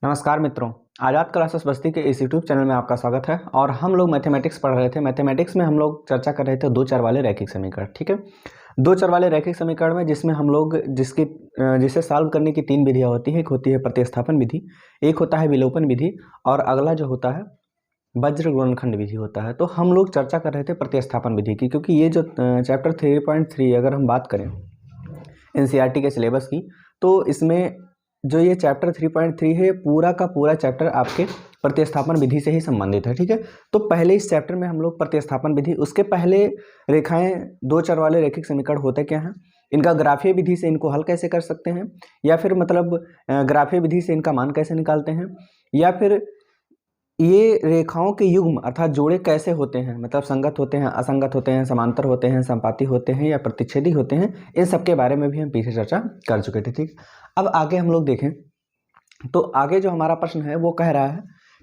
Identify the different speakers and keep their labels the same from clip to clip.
Speaker 1: नमस्कार मित्रों, आज़ाद क्लासेस बस्ती के इस यूट्यूब चैनल में आपका स्वागत है। और हम लोग मैथमेटिक्स पढ़ रहे थे। मैथमेटिक्स में हम लोग चर्चा कर रहे थे दो चर वाले रैखिक समीकरण। ठीक है, दो चर वाले रैखिक समीकरण में जिसमें हम लोग जिसे सॉल्व करने की तीन विधियां होती है। एक होती है प्रतिस्थापन विधि, एक होता है विलोपन विधि, और अगला जो होता है वज्र गुणनखंड विधि होता है। तो हम लोग चर्चा कर रहे थे प्रतिस्थापन विधि की, क्योंकि ये जो चैप्टर 3.3 अगर हम बात करें एनसीईआरटी के सिलेबस की, तो इसमें जो ये चैप्टर 3.3 है, पूरा का पूरा चैप्टर आपके प्रतिस्थापन विधि से ही संबंधित है। ठीक है, तो पहले इस चैप्टर में हम लोग प्रतिस्थापन विधि, उसके पहले रेखाएं दो चर वाले रैखिक समीकरण होते क्या हैं, इनका ग्राफीय विधि से इनको हल कैसे कर सकते हैं, या फिर मतलब ग्राफीय विधि से इनका मान कैसे निकालते हैं, या फिर ये रेखाओं के युग्म अर्थात जोड़े कैसे होते हैं, मतलब संगत होते हैं, असंगत होते हैं, समांतर होते हैं, संपाती होते हैं, या प्रतिच्छेदी होते हैं, इन सब के बारे में भी हम पीछे चर्चा कर चुके थे। ठीक, अब आगे हम लोग देखें तो आगे जो हमारा प्रश्न है वो कह रहा है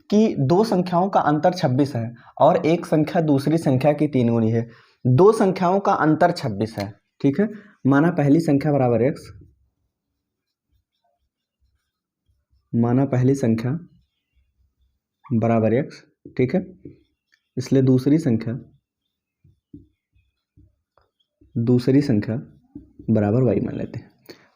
Speaker 1: कि दो संख्याओं का अंतर 26 है और एक संख्या दूसरी संख्या की 3 गुनी है। दो संख्याओं का अंतर 26 है। ठीक है, माना पहली संख्या बराबर x, माना पहली संख्या बराबर x। ठीक है, इसलिए दूसरी संख्या बराबर y मान लेते हैं।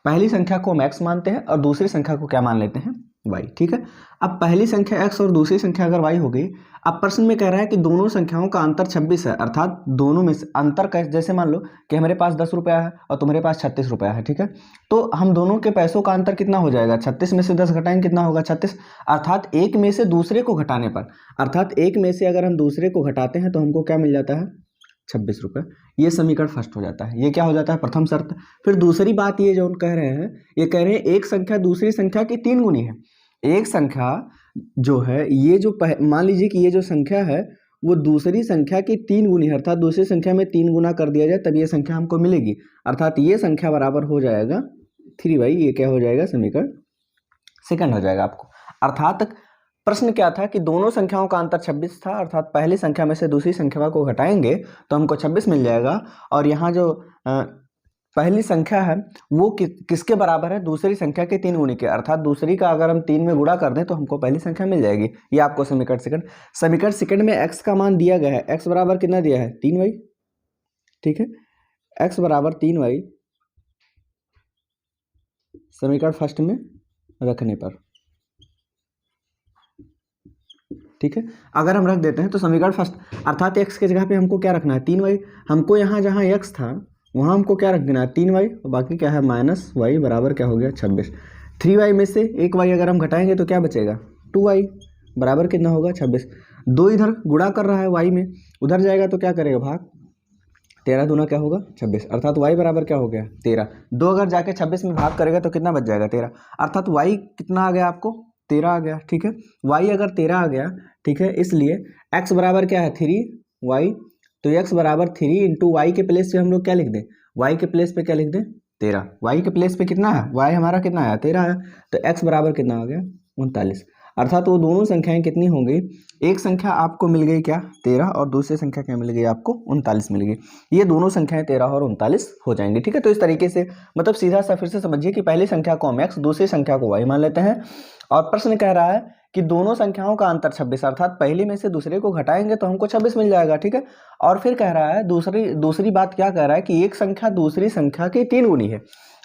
Speaker 1: पहली संख्या को हम x मानते हैं और दूसरी संख्या को क्या मान लेते हैं, y। ठीक है, अब पहली संख्या x और दूसरी संख्या अगर y हो गई, अब प्रश्न में कह रहा है कि दोनों संख्याओं का अंतर 26 है, अर्थात दोनों में से अंतर कैसे, जैसे मान लो कि हमारे पास 10 रुपया है और तुम्हारे पास 36 रुपया है। ठीक है, तो हम दोनों के पैसों का अंतर कितना हो जाएगा, 36 में से 10 घटाएंगे कितना होगा, 36। अर्थात एक में से दूसरे को घटाने पर, अर्थात एक में से अगर हम दूसरे को घटाते हैं तो हमको क्या मिल जाता है, 26 रुपये। ये समीकरण फर्स्ट हो जाता है, ये क्या हो जाता है, प्रथम शर्त। फिर दूसरी बात ये जो हम कह रहे हैं, ये कह रहे हैं एक संख्या दूसरी संख्या की 3 गुनी है। एक संख्या जो है, ये जो मान लीजिए कि ये जो संख्या है वो दूसरी संख्या की 3 गुनी है, अर्थात दूसरी संख्या में 3 गुना कर दिया जाए तब ये संख्या हमको मिलेगी। अर्थात ये संख्या बराबर हो जाएगा 3y। ये क्या हो जाएगा, समीकरण सेकंड हो जाएगा आपको। अर्थात प्रश्न क्या था कि दोनों संख्याओं का अंतर 26 था, अर्थात पहली संख्या में से दूसरी संख्या को घटाएंगे तो हमको 26 मिल जाएगा। और यहाँ जो पहली संख्या है वो किसके बराबर है, दूसरी संख्या के 3 गुनी के, अर्थात दूसरी का अगर हम 3 में गुणा कर दें तो हमको पहली संख्या मिल जाएगी। ये आपको समीकरण सेकंड में x का मान दिया गया है। x बराबर कितना दिया है, 3y। ठीक है, x बराबर 3y समीकरण फर्स्ट में रखने पर। ठीक है, अगर हम रख देते हैं तो समीकरण फर्स्ट, अर्थात x के जगह पे हमको क्या रखना है, 3y। हमको यहाँ जहाँ x था वहाँ हमको क्या रख देना है, 3y, और बाकी क्या है माइनस y बराबर क्या हो गया, 26। 3y में से एक y अगर हम घटाएंगे तो क्या बचेगा, 2y बराबर कितना होगा, 26। दो इधर गुणा कर रहा है y में, उधर जाएगा तो क्या करेगा, भाग। 13 दूना क्या होगा, 26, अर्थात y बराबर क्या हो गया, 13। दो अगर जाके 26 में भाग करेगा तो कितना बच जाएगा, 13। अर्थात y कितना आ गया आपको, 13 आ गया। ठीक है, y अगर 13 आ गया, ठीक है, इसलिए x बराबर क्या है, 3y। तो x बराबर 3 इंटू वाई के प्लेस पे हम लोग क्या लिख दें, y के प्लेस पे क्या लिख दें, 13। y के प्लेस पे कितना है, y हमारा कितना आया, 13 आया। तो x बराबर कितना आ गया, 39। अर्थात वो दोनों संख्याएं कितनी होंगी, एक संख्या आपको मिल गई क्या, 13, और दूसरी संख्या क्या मिल गई आपको, 39 मिल गई। ये दोनों संख्याएं 13 और 39 हो जाएंगी। ठीक है, तो इस तरीके से मतलब सीधा सा फिर से समझिए कि पहली संख्या को हम x, दूसरी संख्या को y मान लेते हैं। और प्रश्न कह रहा है कि दोनों संख्याओं का अंतर 26, अर्थात पहली में से दूसरे को घटाएंगे तो हमको 26 मिल जाएगा। ठीक है, और फिर कह रहा है दूसरी बात क्या कह रहा है कि एक संख्या दूसरी संख्या की 3 गुनी है।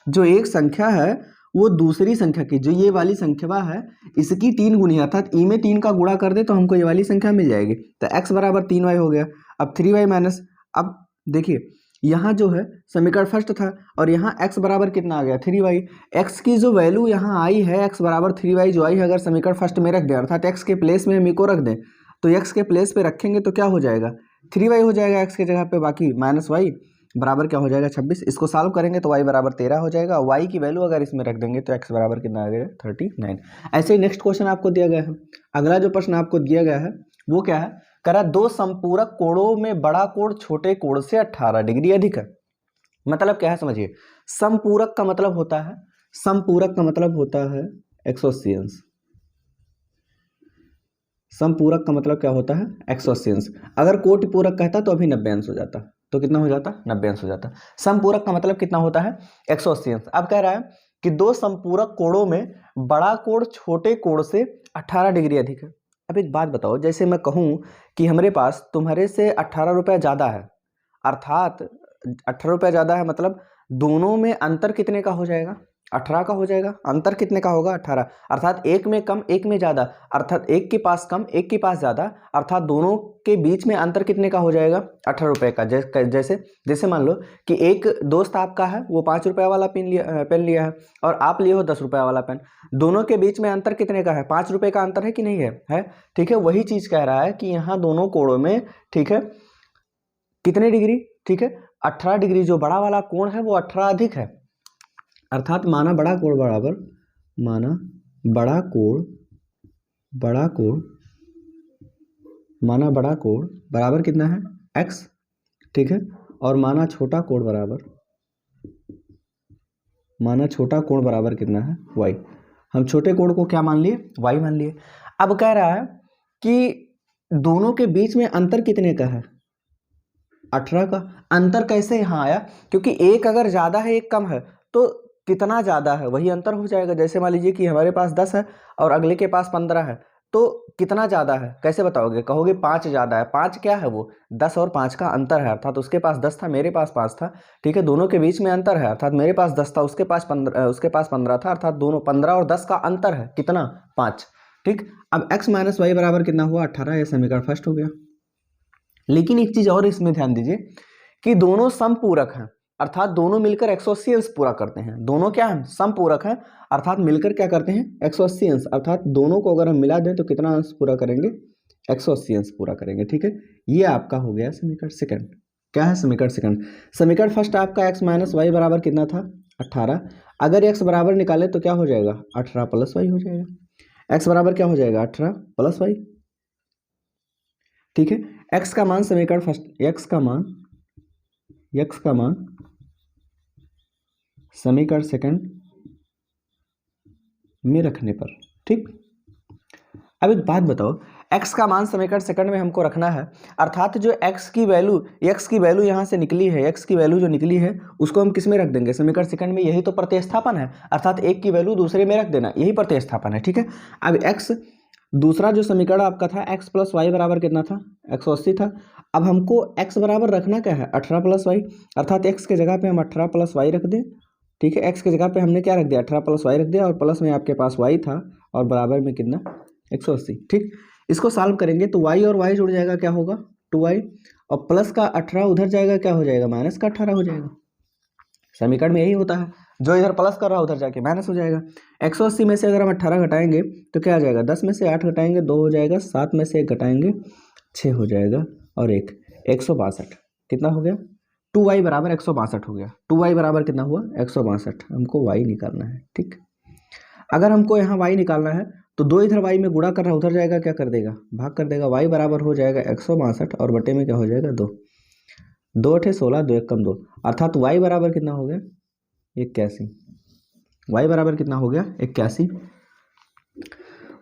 Speaker 1: जो एक संख्या है वो दूसरी संख्या की, जो ये वाली संख्या है इसकी 3 गुनी है, अर्थात ई में 3 का गुणा कर दे तो हमको ये वाली संख्या मिल जाएगी। तो x बराबर 3y हो गया। अब 3y माइनस, अब देखिए यहाँ जो है समीकरण फर्स्ट था और यहाँ x बराबर कितना आ गया, 3y। x की जो वैल्यू यहाँ आई है, x बराबर 3y जो आई है, अगर समीकरण फर्स्ट में रख दें, अर्थात x के प्लेस में हम को रख दें, तो x के प्लेस पे रखेंगे तो क्या हो जाएगा, 3y हो जाएगा x के जगह पे, बाकी माइनस y बराबर क्या हो जाएगा, 26। इसको सॉल्व करेंगे तो y बराबर 13 हो जाएगा। y की वैल्यू अगर इसमें रख देंगे तो x बराबर कितना आ गया, 39। ऐसे ही नेक्स्ट क्वेश्चन आपको दिया गया है। अगला जो प्रश्न आपको दिया गया है वो क्या है, करा दो समपूरक कोणों में बड़ा कोण छोटे कोण से 18 डिग्री अधिक है। मतलब क्या है समझिए, समपूरक का मतलब होता है, समपूरक का मतलब होता है 180 अंश। समपूरक का मतलब क्या होता है, 180 अंश। अगर कोटि पूरक कहता तो अभी 90 अंश हो जाता, तो कितना हो जाता, 90 अंश हो जाता। समपूरक का मतलब कितना होता है, 180 अंश। अब कह रहा है कि दो संपूरक कोणों में बड़ा कोण छोटे कोण से 18 डिग्री अधिक है। अब एक बात बताओ, जैसे मैं कहूँ कि हमारे पास तुम्हारे से 18 रुपया ज़्यादा है, अर्थात 18 रुपया ज़्यादा है, मतलब दोनों में अंतर कितने का हो जाएगा? 18 का हो जाएगा। अंतर कितने का होगा? 18, अर्थात एक में कम एक में ज़्यादा, अर्थात एक के पास कम एक के पास ज़्यादा, अर्थात दोनों के बीच में अंतर कितने का हो जाएगा? 18 रुपये का। जैसे जैसे मान लो कि एक दोस्त आपका है, वो 5 रुपये वाला पेन लिया है और आप लिए हो 10 रुपये वाला पेन। दोनों के बीच में अंतर कितने का है? 5 रुपये का अंतर है कि नहीं है? ठीक है, वही चीज़ कह रहा है कि यहाँ दोनों कोणों में, ठीक है, कितने डिग्री? ठीक है, 18 डिग्री। जो बड़ा वाला कोण है वो 18 अधिक है, अर्थात माना बड़ा कोण बराबर, माना बड़ा कोण माना बड़ा कोण बराबर कितना है? x, ठीक है, और माना छोटा कोण बराबर कितना है? y। हम छोटे कोण को क्या मान लिए? y मान लिए। अब कह रहा है कि दोनों के बीच में अंतर कितने का है? 18 का। अंतर कैसे यहाँ आया? क्योंकि एक अगर ज़्यादा है एक कम है तो कितना ज़्यादा है वही अंतर हो जाएगा। जैसे मान लीजिए कि हमारे पास 10 है और अगले के पास 15 है, तो कितना ज़्यादा है कैसे बताओगे? कहोगे 5 ज़्यादा है। 5 क्या है? वो 10 और 5 का अंतर है, अर्थात उसके पास 10 था मेरे पास 5 था, ठीक है, दोनों के बीच में अंतर है, अर्थात मेरे पास 10 था उसके पास 15 था, अर्थात दोनों 15 और 10 का अंतर है कितना? 5। ठीक, अब x माइनस वाई बराबर कितना हुआ? 18। यह समीकरण फर्स्ट हो गया। लेकिन एक चीज और इसमें ध्यान दीजिए कि दोनों समपूरक हैं, अर्थात दोनों मिलकर 180 अंश पूरा करते हैं। दोनों क्या हैं? समपूरक हैं, अर्थात मिलकर क्या करते हैं? 180 अंश, अर्थात दोनों को अगर हम मिला दें तो कितना अंश पूरा करेंगे? 180 अंश पूरा करेंगे। ठीक है, ये आपका हो गया समीकरण सेकंड। क्या है समीकरण सेकंड? समीकरण फर्स्ट आपका x माइनस वाई बराबर कितना था? 18। अगर x बराबर निकाले तो क्या हो जाएगा? 18 प्लस वाई हो जाएगा। x बराबर क्या हो जाएगा? 18 प्लस वाई। ठीक है, x का मान समीकरण फर्स्ट, x का मान समीकरण सेकंड में रखने पर, ठीक। अब एक बात बताओ, x का मान समीकरण सेकंड में हमको रखना है, अर्थात जो x की वैल्यू यहाँ से निकली है, x की वैल्यू जो निकली है उसको हम किस में रख देंगे? समीकरण सेकंड में। यही तो प्रतिस्थापन है, अर्थात एक की वैल्यू दूसरे में रख देना, यही प्रतिस्थापन है। ठीक है, अब x दूसरा जो समीकरण आपका था x प्लस वाई बराबर कितना था? 180 था। अब हमको x बराबर रखना क्या है? 18 प्लस वाई, अर्थात x के जगह पे हम 18 प्लस वाई रख दें। ठीक है, x के जगह पे हमने क्या रख दिया? 18 प्लस वाई रख दिया, और प्लस में आपके पास y था और बराबर में कितना? 180। ठीक, इसको सॉल्व करेंगे तो y और y जुड़ जाएगा, क्या होगा? 2y, और प्लस का 18 उधर जाएगा, क्या हो जाएगा? माइनस का 18 हो जाएगा। समीकरण में यही होता है, जो इधर प्लस कर रहा है उधर जाके माइनस हो जाएगा। 180 में से अगर हम 18 घटाएंगे तो क्या आ जाएगा? 10 में से 8 घटाएंगे 2 हो जाएगा, 7 में से 1 घटाएंगे 6 हो जाएगा, और 162। कितना हो गया? 2y बराबर 162 हो गया। 2y बराबर कितना हुआ? 162। हमको y निकालना है। ठीक, अगर हमको यहाँ y निकालना है तो 2 इधर y में गुणा कर रहा है उधर जाएगा, क्या कर देगा? भाग कर देगा। y बराबर हो जाएगा 162 और बटे में क्या हो जाएगा? 2। 2 8 16, 2 1 कम 2, अर्थात y बराबर कितना हो गया? 81। y बराबर कितना हो गया? 81।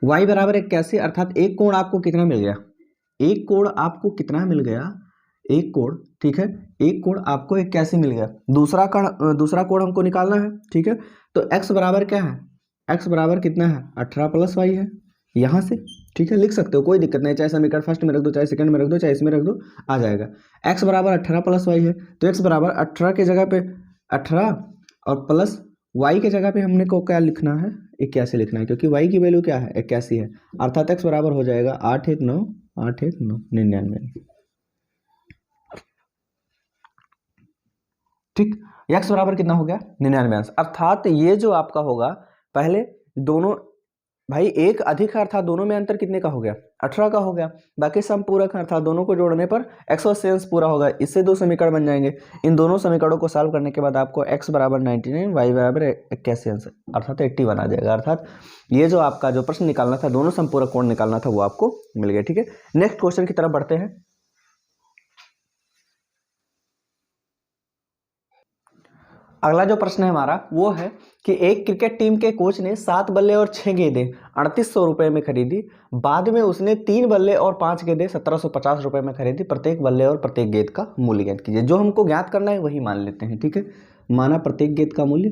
Speaker 1: y बराबर 81, अर्थात एक कोण आपको कितना मिल गया? एक कोण आपको कितना मिल गया? एक कोण, ठीक है, एक कोण आपको 81 मिल गया। दूसरा कोण हमको निकालना है। ठीक है, तो x बराबर क्या है? x बराबर कितना है? 18 प्लस वाई है, यहाँ से। ठीक है, लिख सकते हो, कोई दिक्कत नहीं, चाहे समीकरण फर्स्ट में रख दो, चाहे सेकंड में रख दो, चाहे इसमें रख दो, आ जाएगा। x बराबर 18 प्लस वाई है, तो x बराबर 18 के जगह पे 18 और प्लस y के जगह पे हमने को क्या लिखना है? 81 लिखना है, क्योंकि y की वैल्यू क्या है? 81 है, अर्थात x बराबर हो जाएगा 819 ठीक, x बराबर कितना हो गया? 99 अंश। अर्थात ये जो आपका होगा, पहले दोनों भाई एक अधिक है, अर्थात दोनों में अंतर कितने का हो गया? 18 का हो गया। बाकी समपूरक है, अर्थात दोनों को जोड़ने पर 180 अंश पूरा होगा। इससे दो समीकरण बन जाएंगे। इन दोनों समीकरणों को सॉल्व करने के बाद आपको x बराबर 99, y बराबर 81 अंश, अर्थात 81 आ जाएगा। अर्थात ये जो आपका जो प्रश्न निकालना था, दोनों समपूरक कोण निकालना था, वो आपको मिल गया। ठीक है, नेक्स्ट क्वेश्चन की तरफ बढ़ते हैं। अगला जो प्रश्न है हमारा वो है कि एक क्रिकेट टीम के कोच ने 7 बल्ले और 6 गेंदें 3800 रुपए में खरीदी। बाद में उसने 3 बल्ले और 5 गेंदें 1750 रुपए में खरीदी। प्रत्येक बल्ले और प्रत्येक गेंद का मूल्य ज्ञात कीजिए। जो हमको ज्ञात करना है वही मान लेते हैं। ठीक है, माना प्रत्येक गेंद का मूल्य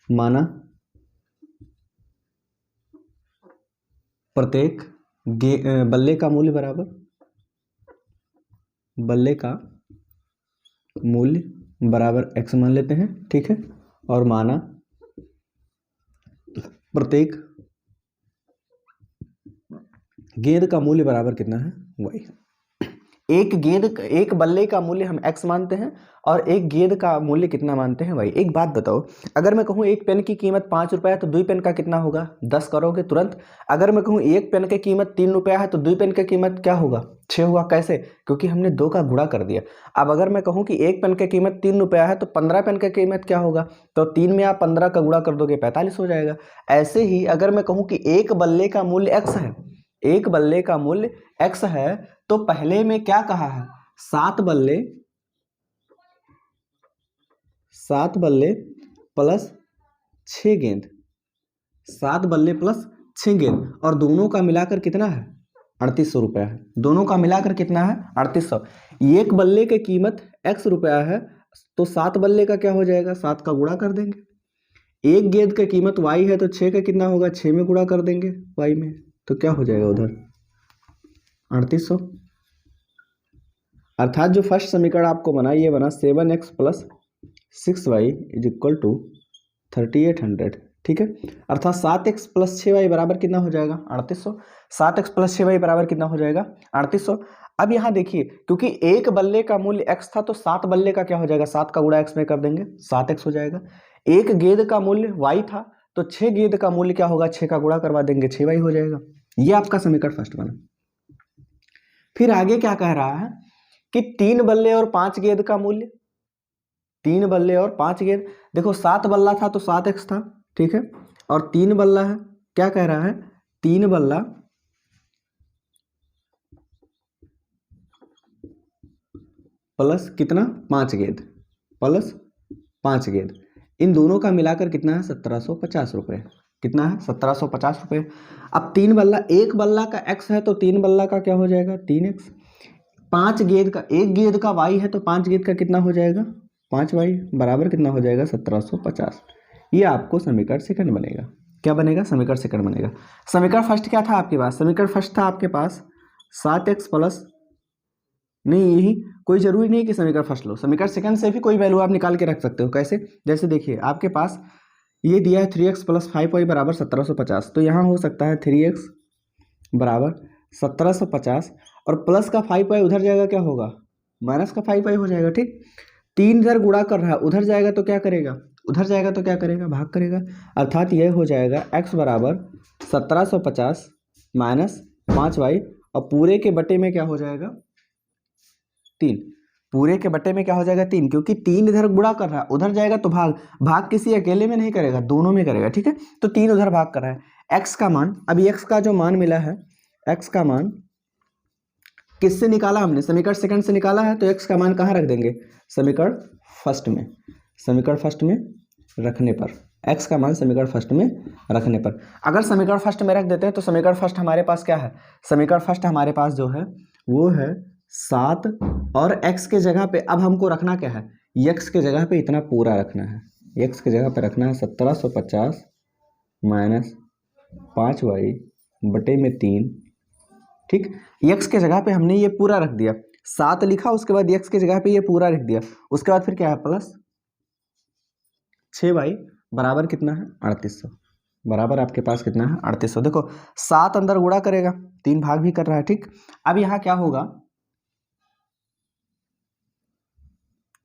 Speaker 1: माना प्रत्येक बल्ले का मूल्य बराबर, बल्ले का मूल्य बराबर x मान लेते हैं, ठीक है। और माना प्रत्येक गेंद का मूल्य बराबर कितना है, y। एक बल्ले का मूल्य हम x मानते हैं और एक गेंद का मूल्य कितना मानते हैं, y। एक बात बताओ, अगर मैं कहूँ एक पेन की कीमत 5 रुपया है तो 2 पेन का कितना होगा, 10 करोगे तुरंत। अगर मैं कहूँ एक पेन की कीमत 3 रुपया है तो 2 पेन की कीमत क्या होगा, 6 होगा। कैसे, क्योंकि हमने 2 का गुणा कर दिया। अब अगर मैं कहूँ कि एक पेन की कीमत 3 रुपया है तो 15 पेन की कीमत क्या होगा, तो 3 में आप 15 का गुणा कर दोगे 45 हो जाएगा। ऐसे ही अगर मैं कहूँ कि एक बल्ले का मूल्य x है, एक बल्ले का मूल्य x है, तो पहले में क्या कहा है, 7 बल्ले प्लस 6 गेंद, 7 बल्ले प्लस 6 गेंद, और दोनों का मिलाकर कितना है, 3800 रुपया है। दोनों का मिलाकर कितना है, 3800। एक बल्ले की कीमत x रुपया है तो 7 बल्ले का क्या हो जाएगा, 7 का गुणा कर देंगे। एक गेंद की कीमत y है तो 6 का कितना होगा, 6 में गुणा कर देंगे y में, तो क्या हो जाएगा उधर 3800। अर्थात जो फर्स्ट समीकरण आपको बना ये बना 7x plus 6y is equal to 3800, ठीक है। अर्थात 7x प्लस 6y बराबर कितना हो जाएगा, 3800। 7x प्लस 6y बराबर कितना हो जाएगा, 3800। अब यहाँ देखिए, क्योंकि एक बल्ले का मूल्य x था तो 7 बल्ले का क्या हो जाएगा, 7 का गुणा x में कर देंगे, 7x हो जाएगा। एक गेंद का मूल्य y था तो 6 गेंद का मूल्य क्या होगा, 6 का गुणा करवा देंगे, 6y हो जाएगा। ये आपका समीकरण फर्स्ट बना। फिर आगे क्या कह रहा है कि 3 बल्ले और 5 गेंद का मूल्य, 3 बल्ले और 5 गेंद। देखो 7 बल्ला था तो 7x था, ठीक है, और 3 बल्ला है, क्या कह रहा है, 3 बल्ला प्लस कितना, 5 गेंद, प्लस 5 गेंद, इन दोनों का मिलाकर कितना है, 1750 रुपये। कितना है, 1750 रुपये। अब 3 बल्ला, एक बल्ला का x है तो 3 बल्ला का क्या हो जाएगा, 3x। 5 गेंद का, एक गेंद का y है तो 5 गेंद का कितना हो जाएगा, 5y बराबर कितना हो जाएगा, 1750। ये आपको समीकरण सेकंड बनेगा। क्या बनेगा, समीकरण सेकंड बनेगा। समीकरण फर्स्ट क्या था आपके पास, समीकरण फर्स्ट था आपके पास 7x प्लस, नहीं यही कोई जरूरी नहीं कि समीकरण फर्स्ट लो, समीकरण सेकंड से भी कोई वैल्यू आप निकाल के रख सकते हो। कैसे, जैसे देखिए आपके पास ये दिया है 3x प्लस 5y बराबर 1750, तो यहाँ हो सकता है 3x बराबर 1750 और प्लस का 5y उधर जाएगा, क्या होगा, माइनस का 5y हो जाएगा, ठीक। 3 इधर गुणा कर रहा है, उधर जाएगा तो क्या करेगा, उधर जाएगा तो क्या करेगा, भाग करेगा। अर्थात यह हो जाएगा x बराबर 1750 माइनस 5y, और पूरे के बटे में क्या हो जाएगा, 3। पूरे के बटे में क्या हो जाएगा, 3, क्योंकि 3 इधर गुणा कर रहा है, उधर जाएगा तो भाग, भाग किसी अकेले में नहीं करेगा, दोनों में करेगा, ठीक है। तो 3 उधर भाग कर रहा है। x का मान, अभी x का जो मान मिला है, x का मान किससे निकाला हमने, समीकरण सेकंड से निकाला है, तो x का मान कहाँ रख देंगे, समीकरण फर्स्ट में। समीकरण फर्स्ट में रखने पर x का मान समीकरण फर्स्ट में रखने पर, अगर समीकरण फर्स्ट में रख देते हैं तो समीकरण फर्स्ट हमारे पास क्या है, समीकरण फर्स्ट हमारे पास जो है वो है 7, और x के जगह पे अब हमको रखना क्या है, x के जगह पे इतना पूरा रखना है, x के जगह पे रखना है 1750 माइनस 5y बटे में 3, ठीक। x के जगह पे हमने ये पूरा रख दिया, 7 लिखा, उसके बाद x के जगह पे ये पूरा रख दिया, उसके बाद फिर क्या है, प्लस 6y बराबर कितना है, 3800, बराबर आपके पास कितना है, 3800। देखो 7 अंदर गुणा करेगा, 3 भाग भी कर रहा है, ठीक। अब यहाँ क्या होगा,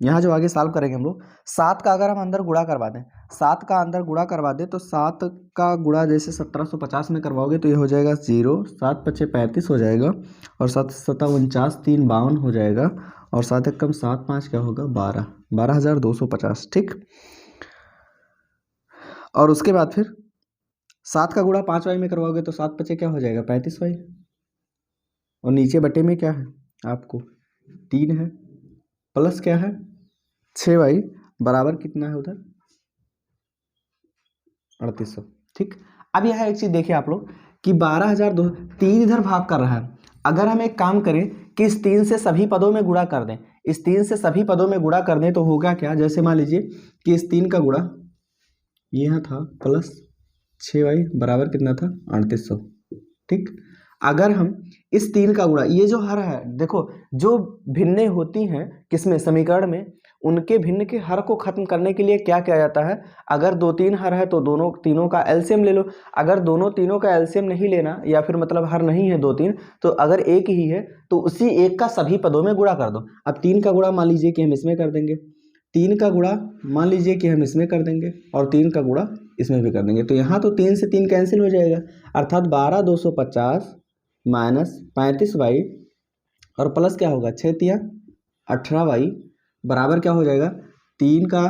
Speaker 1: यहाँ जो आगे सॉल्व करेंगे हम लोग, 7 का अगर हम अंदर गुणा करवा दें, 7 का अंदर गुणा करवा दें तो 7 का गुणा जैसे 1750 में करवाओगे तो ये हो जाएगा 0, 7 × 5 = 35 हो जाएगा, और 7 × 7 = 49, 3 = 52 हो जाएगा, और 7 × 1 = 7, 5 क्या होगा, 12,250, ठीक। और उसके बाद फिर 7 का गुणा 5y में करवाओगे तो 7 × 5 क्या हो जाएगा, 35y, और नीचे बटे में क्या है आपको 3 है, प्लस क्या है 6y बराबर कितना है उधर 3800, ठीक। अब यह एक चीज देखिए आप लोग कि 12,200, 3 इधर भाग कर रहा है। अगर हम एक काम करें कि इस 3 से सभी पदों में गुणा कर दें, इस 3 से सभी पदों में गुणा कर दें तो होगा क्या, जैसे मान लीजिए कि इस 3 का गुणा ये यहाँ था प्लस 6y बराबर कितना था 3800। ठीक, अगर हम इस 3 का गुणा, ये जो हर है देखो, जो भिन्नें होती हैं किसमें, समीकरण में, उनके भिन्न के हर को खत्म करने के लिए क्या किया जाता है, अगर 2-3 हर है तो दोनों तीनों का एलसीएम ले लो। अगर दोनों तीनों का एलसीएम नहीं लेना, या फिर मतलब हर नहीं है 2-3, तो अगर एक ही है तो उसी एक का सभी पदों में गुणा कर दो। अब 3 का गुणा मान लीजिए कि हम इसमें कर देंगे, 3 का गुणा मान लीजिए कि हम इसमें कर देंगे, और 3 का गुणा इसमें भी कर देंगे। तो यहाँ तो 3 से 3 कैंसिल हो जाएगा, अर्थात 12,250 माइनस 35y और प्लस क्या होगा 6×3 18y बराबर क्या हो जाएगा, 3 का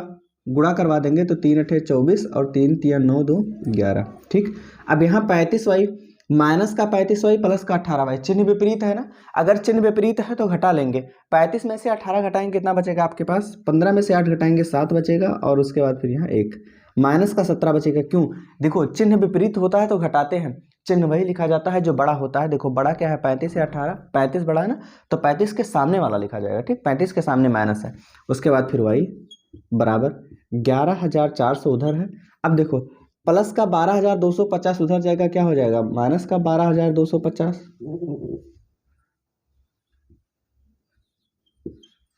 Speaker 1: गुणा करवा देंगे तो 3×8 24 और 3×3 9 2 11। ठीक, अब यहाँ 35y माइनस का 35y प्लस का 18y, चिन्ह विपरीत है ना, अगर चिन्ह विपरीत है तो घटा लेंगे। 35 में से 18 घटाएंगे कितना बचेगा आपके पास, 15 में से 8 घटाएंगे 7 बचेगा, और उसके बाद फिर यहाँ 1 माइनस का 17 बचेगा। क्यों, देखो चिन्ह विपरीत होता है तो घटाते हैं, चिन्ह वही लिखा जाता है जो बड़ा होता है। देखो बड़ा क्या है, 35 से 18, 35 बड़ा है ना, तो 35 के सामने वाला लिखा जाएगा। ठीक, 35 के सामने माइनस है, उसके बाद फिर y बराबर 11,400 उधर है। अब देखो प्लस का 12,250 उधर जाएगा, क्या हो जाएगा माइनस का 12,250।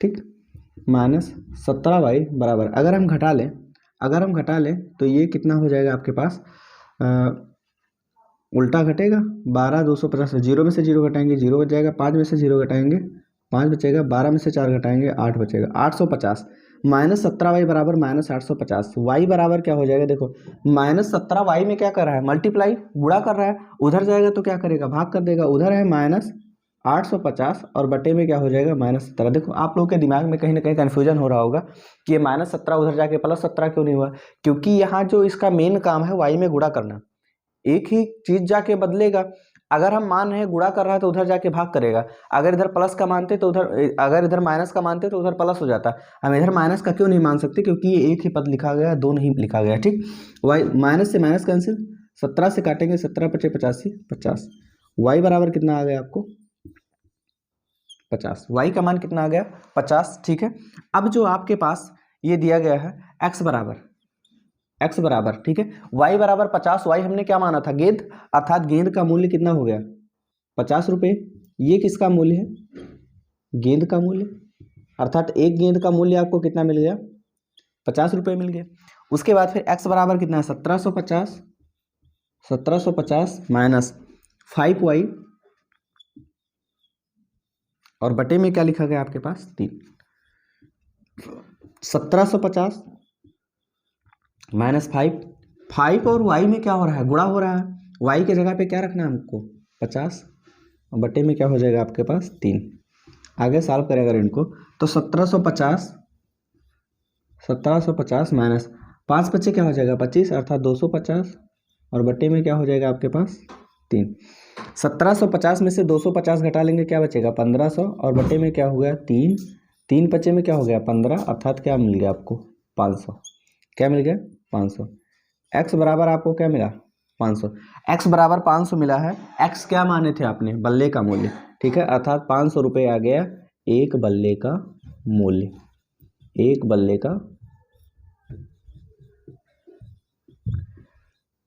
Speaker 1: ठीक, माइनस 17y बराबर, अगर हम घटा लें तो ये कितना हो जाएगा आपके पास, उल्टा घटेगा, 12,250 जीरो में से जीरो घटाएंगे 0 बच जाएगा, 5 में से 0 घटाएंगे 5 बचेगा, 12 में से 4 घटाएंगे 8 बचेगा, 850 माइनस 17y बराबर माइनस 850। y बराबर क्या हो जाएगा, देखो माइनस 17y में क्या कर रहा है, मल्टीप्लाई गुणा कर रहा है, उधर जाएगा तो क्या करेगा, भाग कर देगा, उधर है माइनस 850 और बटे में क्या हो जाएगा माइनस 17। देखो आप लोगों के दिमाग में कहीं ना कहीं कन्फ्यूजन हो रहा होगा कि ये माइनस 17 उधर जाके प्लस 17 क्यों नहीं हुआ, क्योंकि यहाँ जो इसका मेन काम है y में गुणा करना, एक ही चीज जाके बदलेगा। अगर हम मान रहे हैं गुणा कर रहा है तो उधर जाके भाग करेगा, अगर इधर प्लस का मानते तो उधर, अगर इधर माइनस का मानते तो उधर प्लस हो जाता। हम इधर माइनस का क्यों नहीं मान सकते, क्योंकि ये एक ही पद लिखा गया, दो नहीं लिखा गया। ठीक, वाई माइनस से माइनस कैंसिल, 17 से काटेंगे 17 × 85 50, वाई बराबर कितना आ गया आपको 50, वाई का मान कितना आ गया 50। ठीक है, अब जो आपके पास ये दिया गया है x बराबर ठीक है, y बराबर 50, y हमने क्या माना था गेंद, अर्थात गेंद का मूल्य कितना हो गया 50 रुपये। ये किसका मूल्य है, गेंद का मूल्य, अर्थात एक गेंद का मूल्य आपको कितना मिल गया 50 रुपये मिल गया। उसके बाद फिर x बराबर कितना है 1750 माइनस 5y और बटे में क्या लिखा गया आपके पास 3, 1750 माइनस 5 और y में क्या हो रहा है गुणा हो रहा है, y के जगह पे क्या रखना है हमको 50 और बटे में क्या हो जाएगा आपके पास 3। आगे सॉल्व करेगा इनको तो 1750 माइनस 5 बच्चे क्या हो जाएगा 25 अर्थात 250 और बटे में क्या हो जाएगा आपके पास 3। 1750 में से 250 घटा लेंगे क्या बचेगा 1500 और बटे में क्या हो गया 3 बच्चे में क्या हो गया 15 अर्थात क्या मिल गया आपको 500, क्या मिल गया 500। x बराबर आपको क्या मिला 500, x बराबर 500 मिला है। x क्या माने थे आपने बल्ले का मूल्य, ठीक है, अर्थात 500 रुपये आ गया एक बल्ले का मूल्य, एक बल्ले का,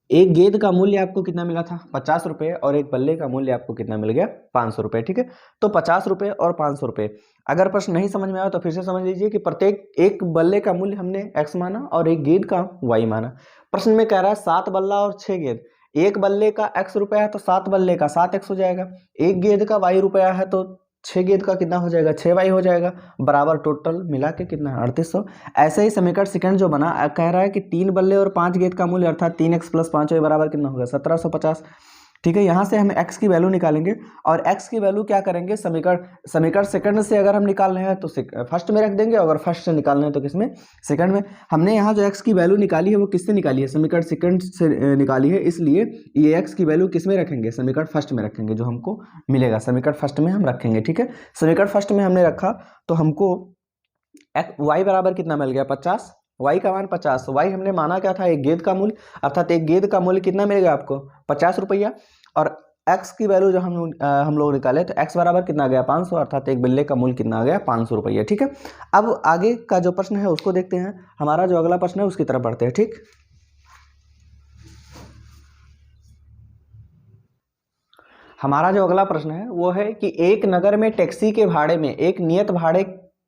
Speaker 1: एक गेंद का मूल्य आपको कितना मिला था 50 रुपये और एक बल्ले का मूल्य आपको कितना मिल गया 500 रुपये। ठीक है, तो 50 रुपये और 500 रुपये। अगर प्रश्न नहीं समझ में आया तो फिर से समझ लीजिए कि प्रत्येक एक बल्ले का मूल्य हमने x माना और एक गेंद का y माना। प्रश्न में कह रहा है 7 बल्ला और 6 गेंद, एक बल्ले का x रुपया है तो 7 बल्ले का 7x हो जाएगा, एक गेंद का y रुपया है तो 6 गेंद का कितना हो जाएगा 6y हो जाएगा, बराबर टोटल मिला के कितना 3800। ऐसे ही समीकरण सेकंड जो बना कह रहा है कि 3 बल्ले और 5 गेंद का मूल्य अर्थात 3x + 5y बराबर कितना होगा 1750। ठीक है, यहाँ से हम x की वैल्यू निकालेंगे और x की वैल्यू क्या करेंगे समीकरण सेकंड से अगर हम निकाल रहे हैं तो फर्स्ट में रख देंगे, अगर फर्स्ट से निकालना है तो किसमें सेकंड में। हमने यहाँ जो x की वैल्यू निकाली है वो किससे निकाली है समीकरण सेकंड से निकाली है, इसलिए ये x की वैल्यू किस में रखेंगे समीकरण फर्स्ट में रखेंगे, जो हमको मिलेगा समीकरण फर्स्ट में हम रखेंगे। ठीक है, समीकरण फर्स्ट में हमने रखा तो हमको y बराबर कितना मिल गया 50, y का मान 50, y हमने माना क्या था एक गेंद का मूल्य, अर्थात एक गेंद का मूल्य कितना मिलेगा आपको 50 रुपया, और x की वैल्यू जो हम लोग निकाले तो x बराबर कितना आ गया 500 अर्थात एक बिल्ले का मूल्य कितना आ गया 500 रुपया। ठीक है, अब आगे का जो प्रश्न है उसको देखते हैं, हमारा जो अगला प्रश्न है उसकी तरफ बढ़ते हैं। ठीक, हमारा जो अगला प्रश्न है वो है कि एक नगर में टैक्सी के भाड़े में एक नियत भाड़े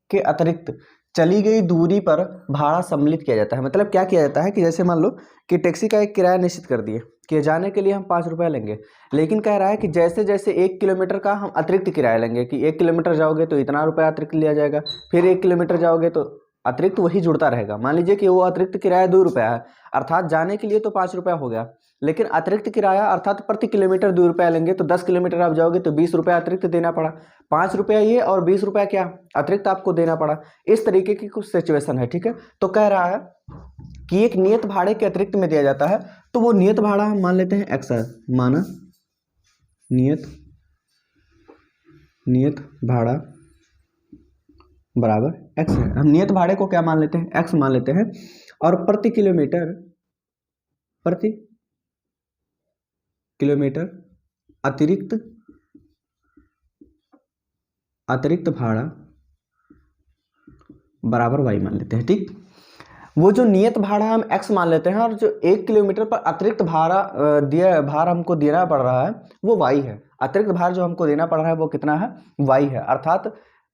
Speaker 1: के अतिरिक्त चली गई दूरी पर भाड़ा सम्मिलित किया जाता है। मतलब क्या किया जाता है कि जैसे मान लो कि टैक्सी का एक किराया निश्चित कर दिए कि जाने के लिए हम 5 रुपये लेंगे, लेकिन कह रहा है कि जैसे जैसे 1 किलोमीटर का हम अतिरिक्त किराया लेंगे कि 1 किलोमीटर जाओगे तो इतना रुपया अतिरिक्त लिया जाएगा, फिर 1 किलोमीटर जाओगे तो अतिरिक्त वही जुड़ता रहेगा। मान लीजिए कि वो अतिरिक्त किराया 2 रुपया है, अर्थात जाने के लिए तो 5 रुपया हो गया, लेकिन अतिरिक्त किराया अर्थात प्रति किलोमीटर 2 रुपया लेंगे तो 10 किलोमीटर आप जाओगे तो 20 रुपया अतिरिक्त देना पड़ा, 5 रुपया ये और 20 रुपया क्या अतिरिक्त आपको देना पड़ा। इस तरीके की कुछ सिचुएशन है, ठीक है। तो कह रहा है कि एक नियत भाड़े के अतिरिक्त में दिया जाता है, तो वो नियत भाड़ा हम मान लेते हैं एक्स है, माना नियत भाड़ा बराबर एक्स है। हम नियत भाड़े को क्या मान लेते हैं, एक्स मान लेते हैं, और प्रति किलोमीटर अतिरिक्त भाड़ा बराबर वाई मान लेते हैं, ठीक। वो जो नियत भाड़ा हम एक्स मान लेते हैं और जो 1 किलोमीटर पर अतिरिक्त भार हमको देना पड़ रहा है वो वाई है। अतिरिक्त भार जो हमको देना पड़ रहा है वो कितना है, वाई है। अर्थात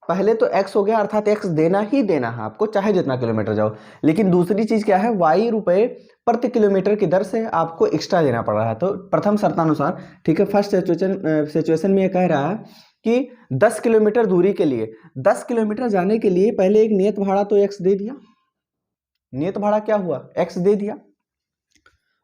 Speaker 1: पहले तो एक्स हो गया, अर्थात एक्स देना ही देना है आपको चाहे जितना किलोमीटर जाओ, लेकिन दूसरी चीज क्या है, वाई रुपए प्रति किलोमीटर की दर से आपको एक्स्ट्रा देना पड़ रहा है। तो प्रथम शर्तानुसार, ठीक है, फर्स्ट सिचुएशन में यह कह रहा है कि 10 किलोमीटर दूरी के लिए 10 किलोमीटर जाने के लिए पहले एक नियत भाड़ा तो एक्स दे दिया, नियत भाड़ा क्या हुआ, एक्स दे दिया।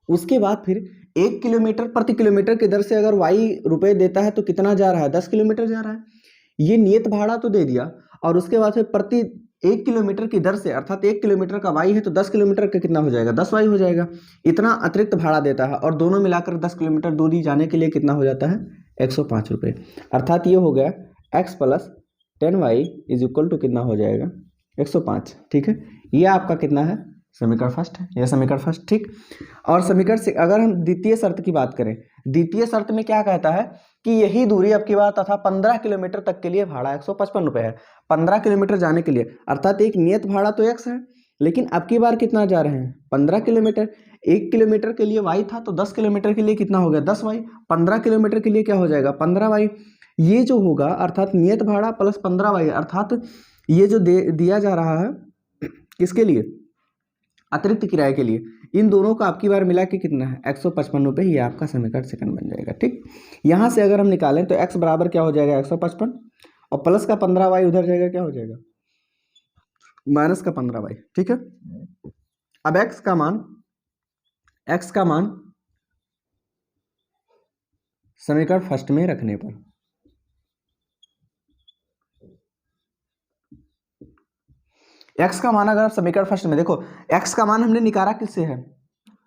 Speaker 1: उसके बाद फिर 1 किलोमीटर प्रति किलोमीटर की दर से अगर वाई रुपए देता है तो कितना जा रहा है, 10 किलोमीटर जा रहा है। ये नियत भाड़ा तो दे दिया, और उसके बाद फिर प्रति 1 किलोमीटर की दर से, अर्थात 1 किलोमीटर का वाई है तो 10 किलोमीटर का कितना हो जाएगा, 10 वाई हो जाएगा। इतना अतिरिक्त भाड़ा देता है, और दोनों मिलाकर 10 किलोमीटर दूरी जाने के लिए कितना हो जाता है, 105 रुपये। अर्थात ये हो गया x plus 10y is equal to कितना हो जाएगा, 105, ठीक है। ये आपका कितना है, समीकरण फर्स्ट है, यह समीकरण फर्स्ट, ठीक। और समीकरण से अगर हम द्वितीय शर्त की बात करें, द्वितीय शर्त में क्या कहता है कि यही दूरी अब की बात तथा 15 किलोमीटर तक के लिए भाड़ा 155 रुपये है, 15 किलोमीटर जाने के लिए। अर्थात एक नियत भाड़ा तो एक्स है, लेकिन अब की बार कितना जा रहे हैं, 15 किलोमीटर। 1 किलोमीटर के लिए वाई था तो 10 किलोमीटर के लिए कितना हो गया, 10 वाई। 15 किलोमीटर के लिए क्या हो जाएगा, 15 वाई। ये जो होगा अर्थात नियत भाड़ा प्लस 15 वाई, अर्थात ये जो दिया जा रहा है किसके लिए, अतिरिक्त किराए के लिए, इन दोनों का आपकी बार मिला के कितना है, 155 रुपये। ये आपका समीकरण सेकंड बन जाएगा, ठीक। यहाँ से अगर हम निकालें तो x बराबर क्या हो जाएगा, 155, और प्लस का 15 वाई उधर जाएगा, क्या हो जाएगा, माइनस का 15 वाई, ठीक है। अब x का मान समीकरण फर्स्ट में रखने पर x का मान, अगर आप समीकरण फर्स्ट में देखो, x का मान हमने निकाला किससे है,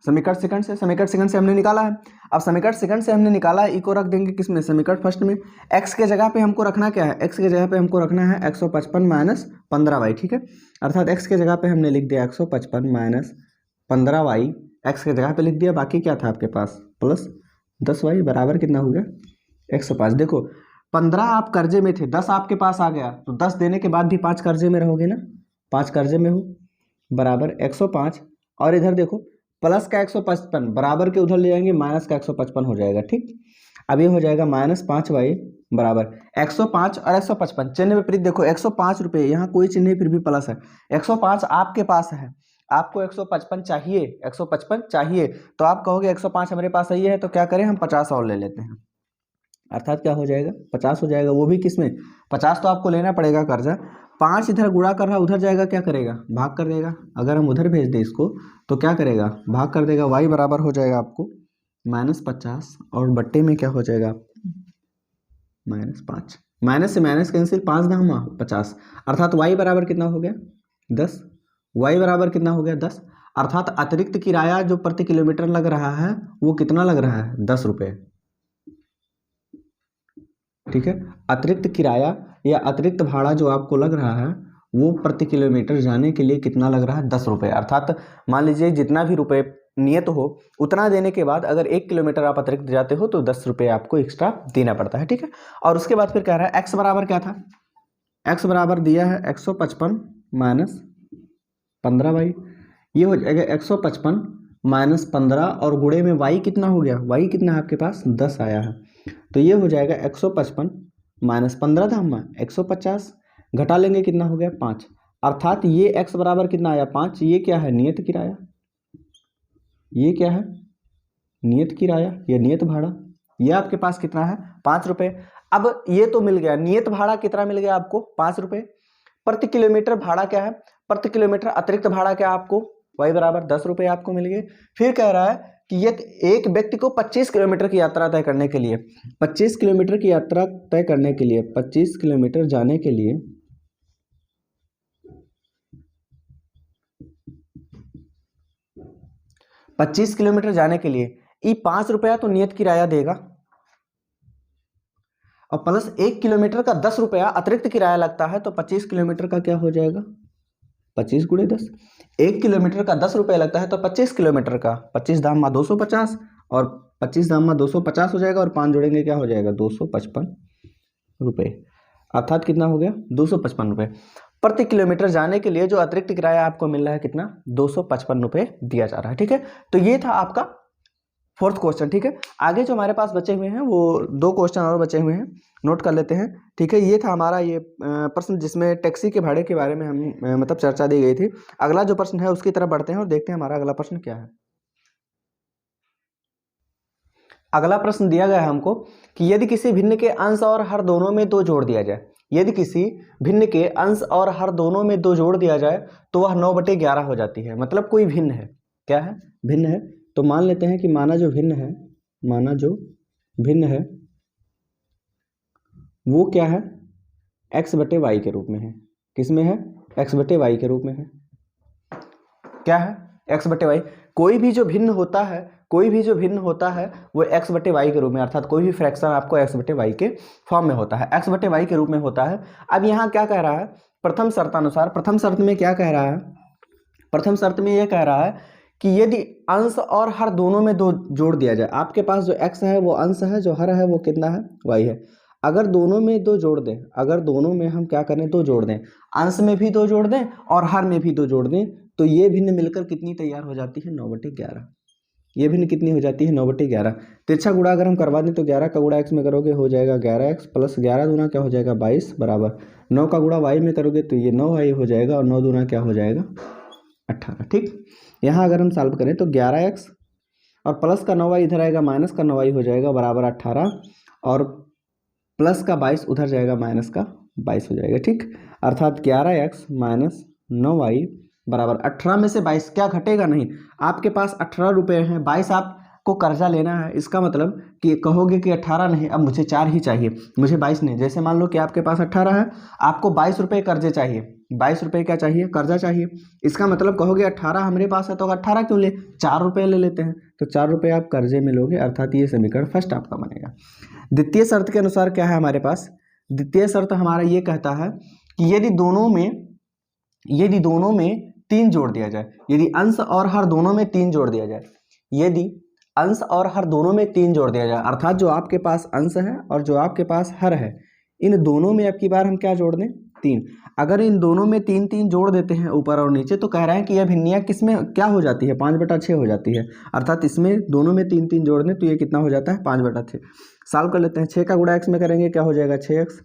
Speaker 1: समीकरण सेकंड से, समीकरण सेकंड से हमने निकाला है। अब समीकरण सेकंड से हमने निकाला है, इको रख देंगे किसमें, समीकरण फर्स्ट में। x के जगह पे हमको रखना क्या है, x के जगह पे हमको रखना है 155 माइनस 15 वाई, ठीक है। अर्थात x के जगह पे हमने लिख दिया 155 माइनस 15 वाई, x के जगह पे लिख दिया, बाकी क्या था आपके पास, प्लस 10 वाई बराबर कितना हो गया, 105। देखो 15 आप कर्जे में थे, 10 आपके पास आ गया, तो 10 देने के बाद भी 5 कर्जे में रहोगे ना, 5 कर्जे में हो, बराबर 105। और इधर देखो प्लस का 155 बराबर के उधर ले जाएंगे, माइनस का 155 हो जाएगा, ठीक। अब ये हो जाएगा माइनस 5 वाई बराबर 105 और 155 चिन्ह विपरीत। देखो 105 रुपये, यहाँ कोई चिन्ह फिर भी प्लस है, 105 आपके पास है, आपको 155 चाहिए, 155 चाहिए, तो आप कहोगे 105 हमारे पास सही है, तो क्या करें हम 50 और ले लेते हैं, अर्थात क्या हो जाएगा, 50 हो जाएगा। वो भी किसमें, 50 तो आपको लेना पड़ेगा कर्जा, 5 इधर गुणा कर रहा, उधर जाएगा, क्या करेगा, भाग कर देगा। अगर हम उधर भेज दें इसको तो क्या करेगा, भाग कर देगा। y बराबर हो जाएगा आपको -50, और बट्टे में क्या हो जाएगा, -5, माइनस से माइनस कैंसिल, 5 दाम 50, अर्थात y बराबर कितना हो गया, 10। y बराबर कितना हो गया, 10। अर्थात अतिरिक्त किराया जो प्रति किलोमीटर लग रहा है वो कितना लग रहा है, 10 रुपये, ठीक है। अतिरिक्त किराया या अतिरिक्त भाड़ा जो आपको लग रहा है वो प्रति किलोमीटर जाने के लिए कितना लग रहा है, 10 रुपये। अर्थात मान लीजिए जितना भी रुपए नियत हो उतना देने के बाद अगर 1 किलोमीटर आप अतिरिक्त जाते हो तो 10 रुपये आपको एक्स्ट्रा देना पड़ता है, ठीक है। और उसके बाद फिर कह रहा है x बराबर क्या था, x बराबर दिया है 155 माइनस 15 वाई, ये हो जाएगा 155 माइनस 15, और गुणे में y कितना हो गया, y कितना है आपके पास, 10 आया है, तो ये हो जाएगा 155 माइनस 15 था हमारा 150, घटा लेंगे कितना हो गया 5, अर्थात ये x बराबर कितना आया 5। ये क्या है नियत किराया, ये क्या है नियत किराया, ये नियत भाड़ा। ये आपके पास कितना है 5 रुपये। अब ये तो मिल गया, नियत भाड़ा कितना मिल गया आपको 5 रुपये। प्रति किलोमीटर भाड़ा क्या है, प्रति किलोमीटर अतिरिक्त भाड़ा क्या आपको y बराबर 10 रुपये आपको मिल गए। फिर कह रहा है कि ये एक व्यक्ति को 25 किलोमीटर की यात्रा तय करने के लिए, 25 किलोमीटर की यात्रा तय करने के लिए, 25 किलोमीटर जाने के लिए 25 किलोमीटर जाने के लिए ये 5 रुपया तो नियत किराया देगा, और प्लस 1 किलोमीटर का 10 रुपया अतिरिक्त किराया लगता है। तो 25 किलोमीटर का क्या हो जाएगा 25 गुणे 10, 1 किलोमीटर का 10 रुपये लगता है, तो 25 किलोमीटर का 25 दाम में 250, और 25 दाम में 250 हो जाएगा, और 5 जोड़ेंगे क्या हो जाएगा 255 रुपये, अर्थात कितना हो गया 255 रुपये। प्रति किलोमीटर जाने के लिए जो अतिरिक्त किराया आपको मिल रहा है कितना 255 रुपये दिया जा रहा है। ठीक है, तो ये था आपका 4th क्वेश्चन। ठीक है, आगे जो हमारे पास बचे हुए हैं वो 2 क्वेश्चन और बचे हुए हैं, नोट कर लेते हैं। ठीक है, ये था हमारा ये प्रश्न जिसमें टैक्सी के भाड़े के बारे में हम मतलब चर्चा दी गई थी। अगला जो प्रश्न है उसकी तरफ बढ़ते हैं और देखते हैं हमारा अगला प्रश्न क्या है। अगला प्रश्न दिया गया है हमको कि यदि किसी भिन्न के अंश और हर दोनों में 2 जोड़ दिया जाए, यदि किसी भिन्न के अंश और हर दोनों में 2 जोड़ दिया जाए तो वह 9/11 हो जाती है। मतलब कोई भिन्न है, क्या है भिन्न है, तो मान लेते हैं कि माना जो भिन्न है, माना जो भिन्न है वो क्या है x/y के रूप में है। किस में है x/y के रूप में है। क्या है x/y। कोई भी जो भिन्न होता है, कोई भी जो भिन्न होता है वो x/y के रूप में, अर्थात कोई भी फ्रैक्शन आपको x/y के फॉर्म में होता है, x/y के रूप में होता है। अब यहाँ क्या कह रहा है प्रथम शर्तानुसार, प्रथम शर्त में क्या कह रहा है, प्रथम शर्त में यह कह रहा है कि यदि अंश और हर दोनों में 2 जोड़ दिया जाए, आपके पास जो x है वो अंश है, जो हर है वो कितना है y है। अगर दोनों में 2 जोड़ दें, अगर दोनों में हम क्या करें 2 जोड़ दें, अंश में भी 2 जोड़ दें और हर में भी 2 जोड़ दें, तो ये भिन्न मिलकर कितनी तैयार हो जाती है 9/11। ये भिन्न कितनी हो जाती है 9/11। तिरछा गुणा अगर हम करवा दें तो 11 का गुणा x में करोगे हो जाएगा 11x प्लस 11 दूना क्या हो जाएगा 22 बराबर 9 का गुणा y में करोगे तो ये 9y हो जाएगा, और 9 दूना क्या हो जाएगा 18। ठीक, यहाँ अगर हम सॉल्व करें तो 11x और प्लस का 9y इधर आएगा, माइनस का 9y हो जाएगा बराबर 18, और प्लस का 22 उधर जाएगा, माइनस का 22 हो जाएगा। ठीक, अर्थात 11x माइनस 9y बराबर 18 में से 22 क्या घटेगा नहीं। आपके पास 18 रुपये हैं, 22 आपको कर्जा लेना है, इसका मतलब कि कहोगे कि 18 नहीं, अब मुझे 4 ही चाहिए, मुझे 22 नहीं। जैसे मान लो कि आपके पास 18 है, आपको 22 रुपये कर्जे चाहिए, 22 रुपये क्या चाहिए कर्जा चाहिए। इसका मतलब कहोगे 18 हमारे पास है तो 18 क्यों ले, 4 रुपये ले लेते हैं, तो 4 रुपये आप कर्जे में लोगे, अर्थात ये समीकरण फर्स्ट आपका बनेगा। द्वितीय शर्त के अनुसार क्या है हमारे पास, द्वितीय शर्त हमारा ये कहता है कि यदि दोनों में 3 जोड़ दिया जाए, यदि अंश और हर दोनों में 3 जोड़ दिया जाए, यदि अंश और हर दोनों में 3 जोड़ दिया जाए, अर्थात जो आपके पास अंश है और जो आपके पास हर है, इन दोनों में अब की बार हम क्या जोड़ दें 3। अगर इन दोनों में 3 जोड़ देते हैं ऊपर और नीचे, तो कह रहे हैं कि यह भिन्नियाँ किस में क्या हो जाती है 5/6 हो जाती है, अर्थात इसमें दोनों में 3 जोड़ दें तो ये कितना हो जाता है 5/6। सॉल्व कर लेते हैं, 6 का गुणा x में करेंगे क्या हो जाएगा 6x,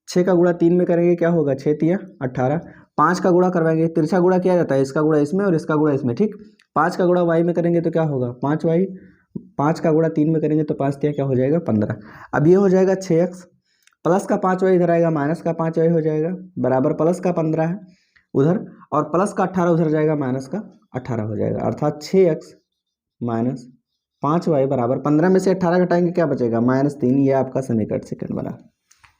Speaker 1: 6 का गुणा 3 में करेंगे क्या होगा 6 तिया 18, 5 का गुणा करवाएंगे, तिरछा गुणा किया जाता है, इसका गुणा इसमें और इसका गुणा इसमें। ठीक, 5 का गुणा y में करेंगे तो क्या होगा 5y, 5 का गुणा 3 में करेंगे तो 5 तिया क्या हो जाएगा 15। अब ये हो जाएगा 6x प्लस का 5y इधर आएगा, माइनस का 5y हो जाएगा बराबर प्लस का 15 है उधर, और प्लस का 18 उधर जाएगा, माइनस का 18 हो जाएगा, अर्थात 6x माइनस 5y बराबर 15 में से 18 घटाएंगे क्या बचेगा -3। ये आपका समीकरण सेकंड बना,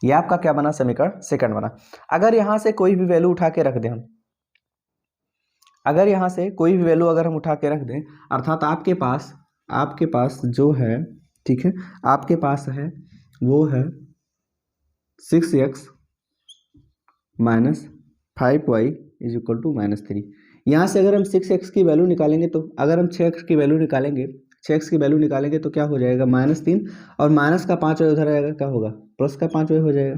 Speaker 1: ये आपका क्या बना समीकरण सेकंड बना। अगर यहाँ से कोई भी वैल्यू उठा के रख दें हम, अगर यहाँ से कोई भी वैल्यू अगर हम उठा के रख दें, अर्थात आपके पास जो है, ठीक है, आपके पास है वो है 6x minus 5y is equal to -3। यहाँ से अगर हम 6x की वैल्यू निकालेंगे, तो अगर हम 6x की वैल्यू निकालेंगे, 6x की वैल्यू निकालेंगे तो क्या हो जाएगा -3, और माइनस का 5y उधर आएगा क्या होगा प्लस का 5y हो जाएगा।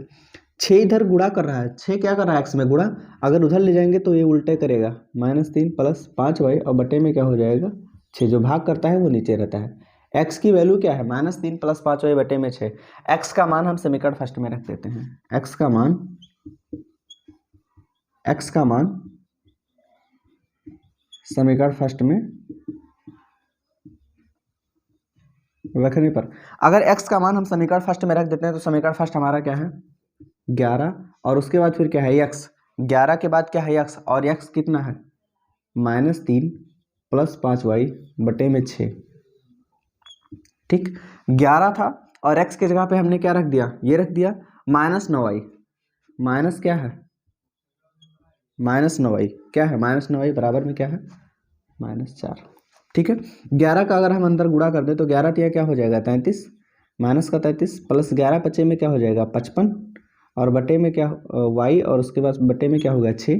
Speaker 1: 6 इधर गुणा कर रहा है, 6 क्या कर रहा है x में गुणा, अगर उधर ले जाएंगे तो ये उल्टे करेगा, -3 प्लस 5y और बटे में क्या हो जाएगा 6, जो भाग करता है वो नीचे रहता है, x की वैल्यू क्या है -3 + 5y बटे में 6। x का मान हम समीकरण फर्स्ट में रख देते हैं। x का मान समीकरण फर्स्ट में रखने पर अगर x का मान हम समीकरण फर्स्ट में रख देते हैं तो समीकरण फर्स्ट हमारा क्या है 11 और उसके बाद फिर क्या है x, 11 के बाद क्या है x और x कितना है -3 + 5y बटे में 6। ठीक, 11 था और x के जगह पे हमने क्या रख दिया, ये रख दिया -9y, माइनस क्या है -9y, क्या है -9y बराबर में क्या है -4। ठीक है, 11 का अगर हम अंदर गुणा कर दें तो 11 तिया क्या हो जाएगा 33, माइनस का 33 प्लस 11 बचे में क्या हो जाएगा 55 और बटे में क्या y और उसके बाद बटे में क्या होगा 6,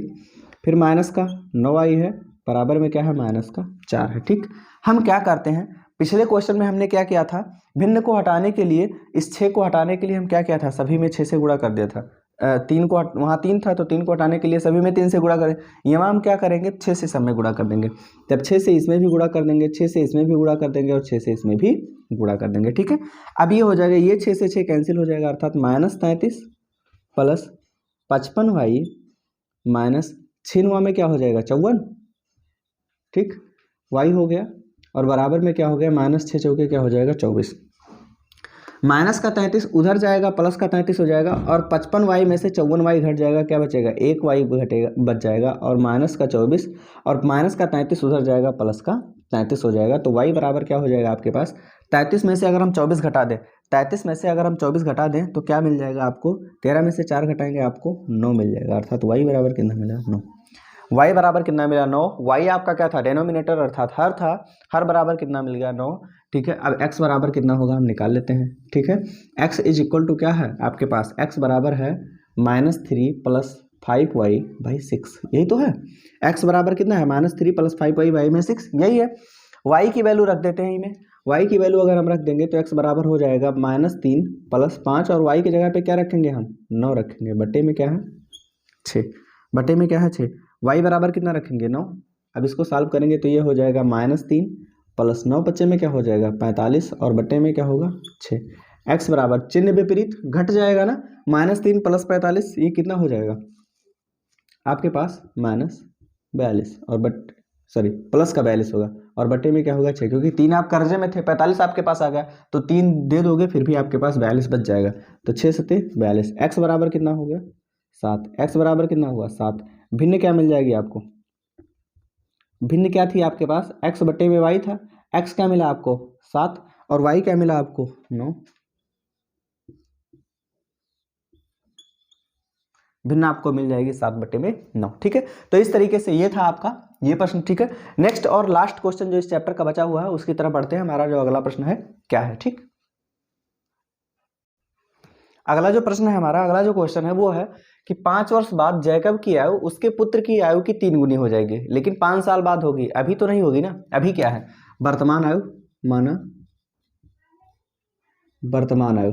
Speaker 1: फिर माइनस का 9y है बराबर में क्या है -4 है। ठीक, हम क्या करते हैं पिछले क्वेश्चन में हमने क्या किया था, भिन्न को हटाने के लिए इस 6 को हटाने के लिए हम क्या किया था सभी में 6 से गुणा कर दिया था। 3 को वहाँ 3 था तो 3 को हटाने के लिए सभी में 3 से गुणा करें, यहाँ हम क्या करेंगे 6 से सब में गुणा कर देंगे, तब 6 से इसमें भी गुणा कर देंगे, 6 से इसमें भी गुणा कर देंगे और 6 से इसमें भी गुणा कर देंगे। ठीक है, अब ये हो जाएगा, ये 6 से 6 कैंसिल हो जाएगा अर्थात -33 प्लस 55y माइनस 6 में क्या हो जाएगा 54। ठीक, y हो गया और बराबर में क्या हो गया -6 चौके क्या हो जाएगा 24, माइनस का 33 उधर जाएगा प्लस का 33 हो जाएगा और 55y में से 54y घट जाएगा, क्या बचेगा 1y घटेगा बच जाएगा और माइनस का 24 और माइनस का 33 उधर जाएगा प्लस का 33 हो जाएगा। तो y बराबर क्या हो जाएगा आपके पास 33 में से अगर हम 24 घटा दें, 33 में से अगर हम 24 घटा दें तो क्या मिल जाएगा आपको, 13 में से 4 घटाएंगे आपको 9 मिल जाएगा, अर्थात y बराबर कितना मिला 9। y बराबर कितना मिला 9, y आपका क्या था डेनोमिनेटर अर्थात हर था, हर बराबर कितना मिल गया 9। ठीक है, अब x बराबर कितना होगा हम निकाल लेते हैं। ठीक है, x इज इक्वल टू क्या है आपके पास, x बराबर है -3 + 5y/6, यही तो है। x बराबर कितना है -3 + 5y/6, यही है। y की वैल्यू रख देते हैं इनमें, y की वैल्यू अगर हम रख देंगे तो x बराबर हो जाएगा -3 + 5 और y की जगह पे क्या रखेंगे हम 9 रखेंगे, बटे में क्या है 6, बटे में क्या है 6, y बराबर कितना रखेंगे 9। अब इसको सॉल्व करेंगे तो ये हो जाएगा -3 + 9 बच्चे में क्या हो जाएगा 45 और बटे में क्या होगा 6। x बराबर चिन्ह विपरीत घट जाएगा ना, -3 + 45 ये कितना हो जाएगा आपके पास -42 और प्लस का 42 होगा और बटे में क्या होगा 6, क्योंकि 3 आप कर्जे में थे 45 आपके पास आ गया तो 3 दे दोगे फिर भी आपके पास 42 बच जाएगा, तो 6 × 7 = 42। x बराबर कितना हो गया 7, x बराबर कितना हुआ 7। भिन्न क्या मिल जाएगी आपको, भिन्न क्या थी आपके पास x बटे में y था, x क्या मिला आपको 7 और y क्या मिला आपको 9, भिन्न आपको मिल जाएगी 7 बटे में 9। ठीक है, तो इस तरीके से ये था आपका ये प्रश्न। ठीक है, नेक्स्ट और लास्ट क्वेश्चन जो इस चैप्टर का बचा हुआ है उसकी तरफ बढ़ते हैं। हमारा जो अगला प्रश्न है क्या है, ठीक, अगला जो प्रश्न है हमारा, अगला जो क्वेश्चन है वो है कि 5 वर्ष बाद जैकब की आयु उसके पुत्र की आयु की 3 गुनी हो जाएगी, लेकिन 5 साल बाद होगी, अभी तो नहीं होगी ना। अभी क्या है वर्तमान आयु माना वर्तमान आयु,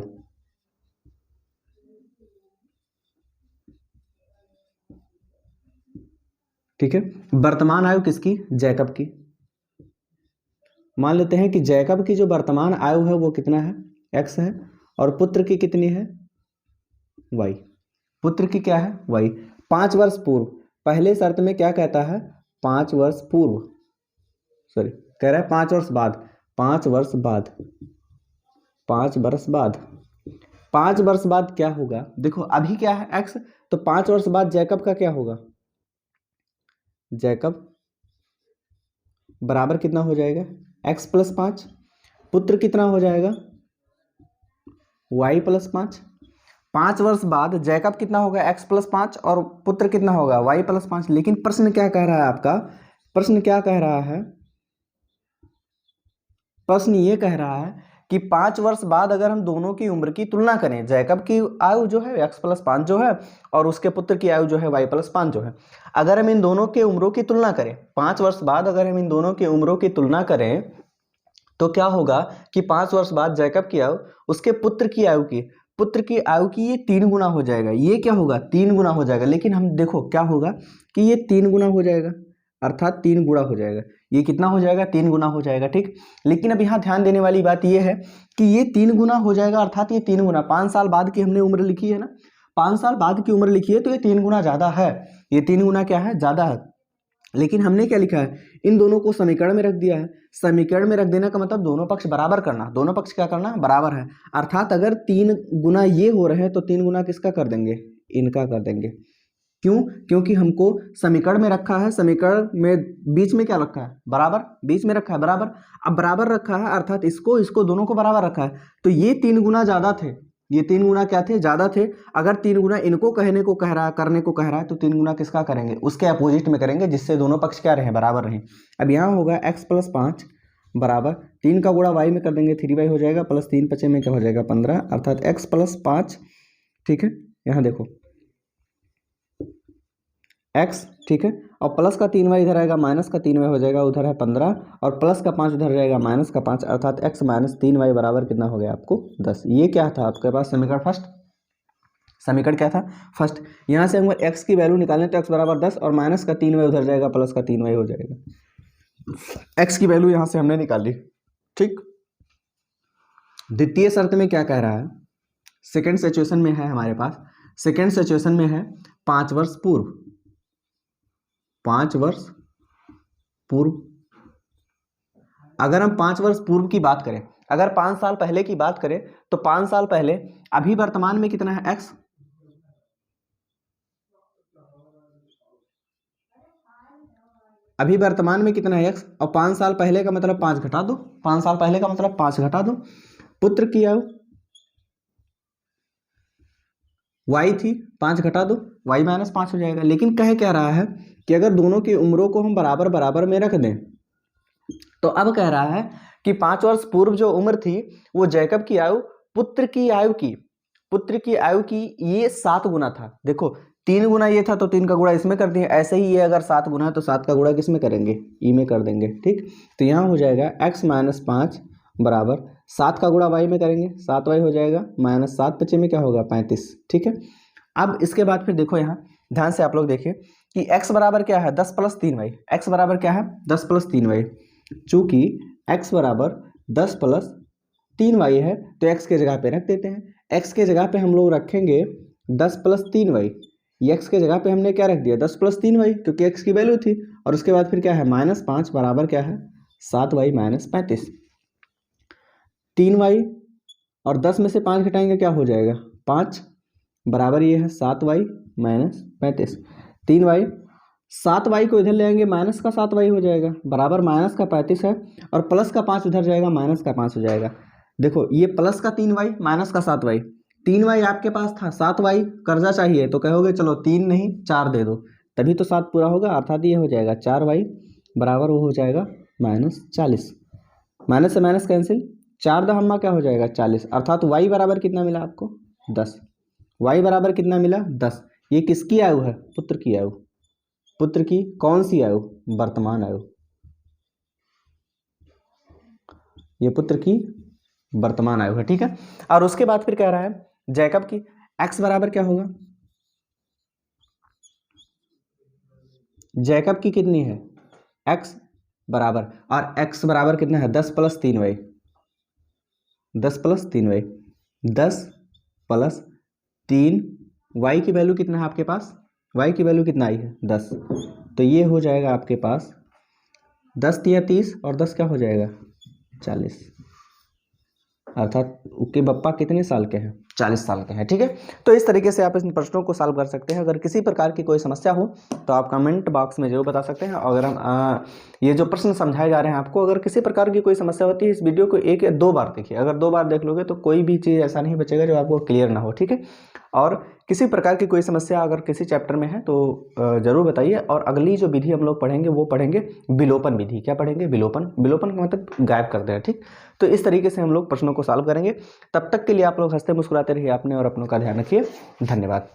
Speaker 1: ठीक है, वर्तमान आयु किसकी जैकब की। मान लेते हैं कि जैकब की जो वर्तमान आयु है वो कितना है x है और पुत्र की कितनी है y, पुत्र की क्या है y। 5 वर्ष पूर्व, पहले शर्त में क्या कहता है 5 वर्ष पूर्व, सॉरी कह रहा है 5 वर्ष बाद, 5 वर्ष बाद, 5 वर्ष बाद, 5 वर्ष बाद क्या होगा, देखो अभी क्या है x, तो 5 वर्ष बाद जैकब का क्या होगा, जैकब बराबर कितना हो जाएगा x + 5, पुत्र कितना हो जाएगा y + 5। 5 वर्ष बाद जैकब कितना होगा x + 5 और पुत्र कितना होगा y + 5। लेकिन प्रश्न क्या कह रहा है आपका, प्रश्न क्या कह रहा है, प्रश्न ये कह रहा है कि 5 वर्ष बाद अगर हम दोनों की उम्र की तुलना करें, जैकब की आयु जो है x + 5 जो है और उसके पुत्र की आयु जो है y + 5 जो है, अगर हम इन दोनों के उम्रों की तुलना करें, 5 वर्ष बाद अगर हम इन दोनों के उम्रों की तुलना करें तो क्या होगा कि 5 वर्ष बाद जैकब की आयु उसके पुत्र की आयु की ये 3 गुना हो जाएगा, ये क्या होगा 3 गुना हो जाएगा। लेकिन हम देखो क्या होगा कि ये 3 गुना हो जाएगा, अर्थात 3 गुणा हो जाएगा, ये कितना हो जाएगा, 3 गुना हो जाएगा, ठीक। लेकिन अब यहाँ ध्यान देने वाली बात ये है कि ये 3 गुना हो जाएगा, अर्थात ये 3 गुना 5 साल बाद की हमने उम्र लिखी है ना, 5 साल बाद की उम्र लिखी है, तो ये 3 गुना ज़्यादा है, ये 3 गुना क्या है, ज़्यादा है। लेकिन हमने क्या लिखा है, इन दोनों को समीकरण में रख दिया है। समीकरण में रख देने का मतलब दोनों पक्ष बराबर करना, दोनों पक्ष क्या करना, बराबर है। अर्थात अगर 3 गुना ये हो रहे हैं तो 3 गुना किसका कर देंगे, इनका कर देंगे। क्यों, क्योंकि हमको समीकरण में रखा है, समीकरण में बीच में क्या रखा है, बराबर, बीच में रखा है बराबर। अब बराबर रखा है अर्थात इसको दोनों को बराबर रखा है, तो ये 3 गुना ज़्यादा थे, ये 3 गुना क्या थे, ज़्यादा थे। अगर 3 गुना इनको कहने को कह रहा है, करने को कह रहा है, तो 3 गुना किसका करेंगे, उसके अपोजिट में करेंगे, जिससे दोनों पक्ष क्या रहे, बराबर रहें। अब यहाँ होगा x + 5 बराबर 3 का गुणा y में कर देंगे, 3y हो जाएगा, प्लस 3 × 5 में क्या हो जाएगा, 15, अर्थात x + 5, ठीक है। यहाँ देखो x, ठीक है, और प्लस का 3y इधर आएगा, माइनस का 3y हो जाएगा, उधर है 15, और प्लस का 5 उधर जाएगा, माइनस का 5, अर्थात x - 3y बराबर कितना हो गया आपको, 10। ये क्या था आपके पास, समीकरण फर्स्ट, समीकरण क्या था, फर्स्ट। यहाँ से हम x की वैल्यू निकालें तो x बराबर 10, और माइनस का 3y उधर जाएगा, प्लस का 3y हो जाएगा। x की वैल्यू यहाँ से हमने निकाली, ठीक। द्वितीय शर्त में क्या कह रहा है, सेकेंड सिचुएशन में है हमारे पास, सेकेंड सिचुएशन में है 5 वर्ष पूर्व, 5 वर्ष पूर्व। अगर हम 5 वर्ष पूर्व की बात करें, अगर 5 साल पहले की बात करें, तो 5 साल पहले, अभी वर्तमान में कितना है x, अभी वर्तमान में कितना है x, और 5 साल पहले का मतलब 5 घटा दो, 5 साल पहले का मतलब 5 घटा दो। पुत्र की आयु y थी, 5 घटा दो, y - 5 हो जाएगा। लेकिन कह क्या रहा है कि अगर दोनों की उम्रों को हम बराबर बराबर में रख दें, तो अब कह रहा है कि 5 वर्ष पूर्व जो उम्र थी वो जैकब की आयु पुत्र की आयु की ये 7 गुना था। देखो 3 गुना ये था तो 3 का गुणा इसमें कर दिए, ऐसे ही ये अगर 7 गुना है तो 7 का गुणा किस में करेंगे, ई में कर देंगे, ठीक। तो यहाँ हो जाएगा x - 5 बराबर 7 का गुणा y में करेंगे, 7y हो जाएगा, -7 × 5 में क्या होगा, 35, ठीक है। अब इसके बाद फिर देखो यहाँ ध्यान से आप लोग देखिए कि x बराबर क्या है, 10 + 3y, x बराबर क्या है, 10 + 3y। चूंकि x बराबर 10 + 3y है तो x के जगह पे रख देते हैं, x के जगह पे हम लोग रखेंगे 10 + 3y, x के जगह पे हमने क्या रख दिया, 10 + 3y, क्योंकि x की वैल्यू थी, और उसके बाद फिर क्या है, -5 बराबर क्या है, 7y - 35। 3y और 10 में से 5 घटाएंगे क्या हो जाएगा, 5 बराबर ये है 7y - 35। 3y, 7y को इधर ले आएंगे, माइनस का 7y हो जाएगा, बराबर माइनस का 35 है, और प्लस का 5 उधर जाएगा, माइनस का 5 हो जाएगा। देखो ये प्लस का 3y माइनस का 7y, 3y आपके पास था, 7y कर्जा चाहिए तो कहोगे चलो 3 नहीं 4 दे दो, तभी तो 7 पूरा होगा, अर्थात ये हो जाएगा 4y बराबर वो हो जाएगा -40। माइनस से माइनस कैंसिल, 4 दहम्मा क्या हो जाएगा, 40, अर्थात y बराबर कितना मिला आपको, 10। y बराबर कितना मिला, 10। ये किसकी आयु है, पुत्र की आयु, पुत्र की कौन सी आयु, वर्तमान आयु, ये पुत्र की वर्तमान आयु है, ठीक है। और उसके बाद फिर कह रहा है जैकब की x बराबर क्या होगा, जैकब की कितनी है, x बराबर, और x बराबर कितना है, 10 + 3y, 10 + 3y, 10 + 3, y की वैल्यू कितना है आपके पास, y की वैल्यू कितना आई है, 10, तो ये हो जाएगा आपके पास 10 × 30 और 10 क्या हो जाएगा, 40, अर्थात उसके बप्पा कितने साल के हैं, 40 साल के हैं, ठीक है। तो इस तरीके से आप इन प्रश्नों को सॉल्व कर सकते हैं। अगर किसी प्रकार की कोई समस्या हो तो आप कमेंट बॉक्स में जरूर बता सकते हैं। अगर हम ये जो प्रश्न समझाए जा रहे हैं आपको, अगर किसी प्रकार की कोई समस्या होती है, इस वीडियो को 1 या 2 बार देखिए, अगर 2 बार देख लोगे तो कोई भी चीज़ ऐसा नहीं बचेगा जो आपको क्लियर ना हो, ठीक है। और किसी प्रकार की कोई समस्या अगर किसी चैप्टर में है तो ज़रूर बताइए। और अगली जो विधि हम लोग पढ़ेंगे वो पढ़ेंगे विलोपन विधि। क्या पढ़ेंगे, विलोपन, विलोपन का मतलब गायब कर देना, ठीक। तो इस तरीके से हम लोग प्रश्नों को सॉल्व करेंगे। तब तक के लिए आप लोग हंसते मुस्कुराते रहिए, अपने और अपनों का ध्यान रखिए। धन्यवाद।